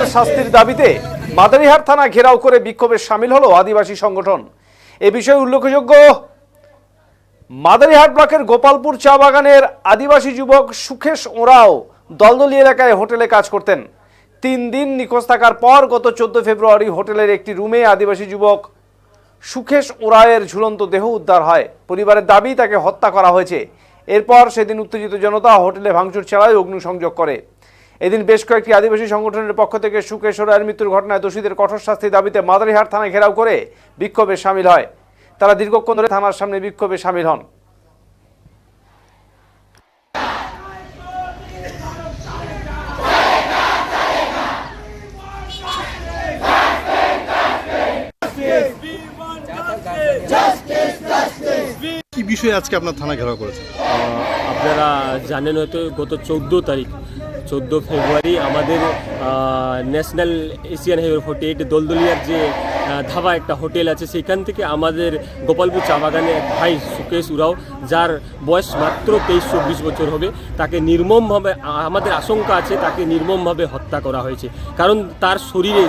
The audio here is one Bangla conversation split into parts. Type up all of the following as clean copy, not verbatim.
দোষীদের শাস্তির দাবিতে মাদারিহাট থানা ঘেরাও করে বিক্ষোভে শামিল হলো আদিবাসী সংগঠন। এ বিষয়ে উল্লেখযোগ্য, মাদারিহাট ব্লকের গোপালপুর চা বাগানের আদিবাসী যুবক সুখেশ ওরাও দলদলি এলাকায় হোটেলে কাজ করতেন। 3 দিন নিখোঁজ থাকার পর গত 14 ফেব্রুয়ারি হোটেলের একটি রুমে আদিবাসী যুবক সুখেশ ওরাওয়ের ঝুলন্ত দেহ উদ্ধার হয়। পরিবারের দাবি তাকে হত্যা করা হয়েছে। এরপর সেদিন উত্তেজিত জনতা হোটেলে ভাঙচুর চালায়, অগ্নিসংযোগ করে। এদিন বেশ কয়েকটি আদিবাসী সংগঠনের পক্ষ থেকে সুখেশ ওরাওয়ের মৃত্যুর ঘটনায় দোষীদের কঠোর শাস্তির দাবিতে মাদারিহাট থানায় ঘেরাও করে বিক্ষোভে শামিল হয়। তারা দীর্ঘক্ষণ ধরে থানার সামনে বিক্ষোভে শামিল হন। কি বিষয়ে আজকে আপনার থানা ঘেরাও করেছে? আপনারা জানেন হয়তো গত 14 ফেব্রুয়ারি আমাদের ন্যাশনাল এশিয়ান হাইওয়ে 48 দলদলিয়ার যে ধাবা একটা হোটেল আছে, সেখান থেকে আমাদের গোপালপুর চা বাগানে এক ভাই সুখেশ ওরাও, যার বয়স মাত্র 23-24 বছর হবে, তাকে নির্মমভাবে, আমাদের আশঙ্কা আছে তাকে নির্মমভাবে হত্যা করা হয়েছে। কারণ তার শরীরে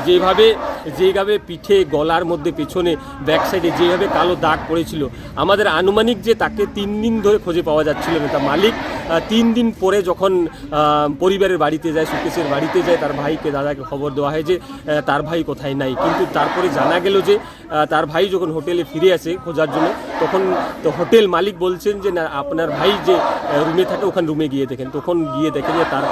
যেভাবে পিঠে, গলার মধ্যে, পেছনে, ব্যাক সাইডে যেভাবে কালো দাগ পড়েছিল, আমাদের আনুমানিক যে তাকে 3 দিন ধরে খুঁজে পাওয়া যাচ্ছিল না। তার মালিক 3 দিন পরে যখন পরিবারের বাড়িতে যায়, সুকেশের বাড়িতে যায়, তার ভাইকে, দাদাকে খবর দেওয়া হয় যে তার ভাই কোথায় নাই। কিন্তু তারপরে জানা গেল যে তার ভাই যখন হোটেলে ফিরে আসে খোঁজার জন্য, তখন তো হোটেল মালিক বলছেন যে না, আপনার ভাই যে রুমে থাকে ওখানে রুমে গিয়ে দেখেন। তখন গিয়ে দেখে যে তার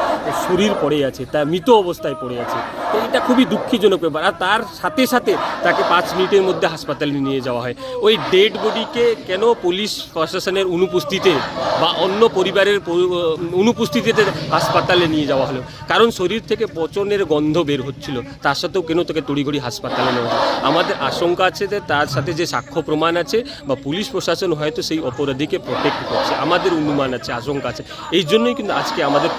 শরীর পড়ে আছে, তার মৃত অবস্থায় পড়ে আছে। তো এটা খুবই দুঃখজনক ব্যাপার। আর তার সাথে সাথে তাকে 5 মিনিটের মধ্যে হাসপাতালে নিয়ে যাওয়া হয়। ওই ডেড বডিকে কেন পুলিশ প্রশাসনের অনুপস্থিতিতে বা অন্য পরিবারের অনুপস্থিতিতে হাসপাতালে নিয়ে যাওয়া হলো? কারণ শরীর থেকে পচনের গন্ধ বের হচ্ছিল, তার সাথেও কেন তাকে তড়িঘড়ি হাসপাতালে নেওয়া হলো? আমাদের আশঙ্কা আছে যে তার সাথে যে সাক্ষ্য প্রমাণ আছে বা পুলিশ প্রশাসন হয়তো সেই অপরাধীকে প্রোটেক্ট করছে, আমাদের অনুমান আছে, আশঙ্কা আছে। এই জন্যই কিন্তু আজকে আমাদের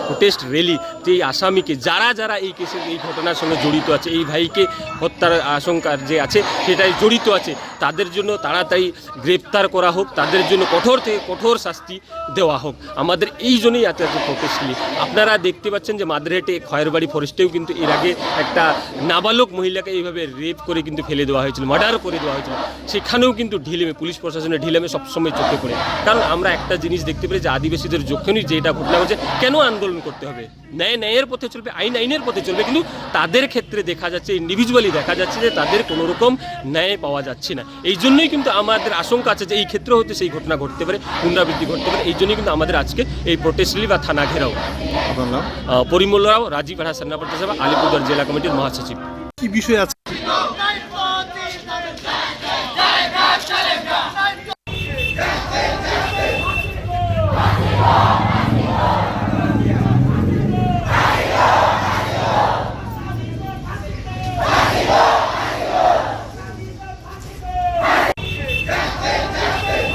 প্রোটেস্ট র্যালি, যে এই আসামিকে, যারা এই কেসের, এই ঘটনার সঙ্গে জড়িত আছে, এই ভাইকে হত্যার আশঙ্কার যে আছে সেটাই জড়িত আছে, তাদের জন্য তাড়াতাড়ি গ্রেপ্তার করা হোক, তাদের জন্য কঠোর থেকে কঠোর শাস্তি দেওয়া হোক। আমাদের এই জন্যই এত প্রোটেস্ট র্যালি। আপনারা দেখতে পাচ্ছেন যে মাদারিহাটে খয়েরবাড়ি ফরেস্টেও কিন্তু এর আগে একটা নাবালক মহিলাকে এইভাবে রেপ করে কিন্তু ফেলে দেওয়া হয়েছিল, মার্ডার করে দেওয়া হয়েছিল। সেখানেও কিন্তু ঢিলেমে, পুলিশ প্রশাসনের ঢিলেমে সবসময় চোখে পড়ে। কারণ আমরা একটা জিনিস দেখতে পাই যে আদিবাসীদের যখনই যেটা ঘটনা হচ্ছে, কেন আন্দোলন করতে হবে? ন্যায়ের পথে চলবে, আইনের পথে চলবে। কিন্তু তাদের ক্ষেত্রে দেখা যাচ্ছে, ইন্ডিভিজুয়ালি দেখা যাচ্ছে যে তাদের কোনো রকম ন্যায় পাওয়া যাচ্ছে না। এই জন্যই কিন্তু আমাদের আশঙ্কা আছে যে এই ক্ষেত্রে হতে সেই ঘটনা ঘটতে পারে, পুনরাবৃত্তি ঘটতে পারে। এই জন্যই কিন্তু আমাদের আজকে এই প্রোটেস্ট র্যালি বা থানা ঘেরাও। আপনার নাম? পরিমল রাও, রাজীব পাড়া সেনাপতি সভা, আলিপুরদুয়ার জেলা কমিটির মহাসচিব। কি বিষয়ে আজকে?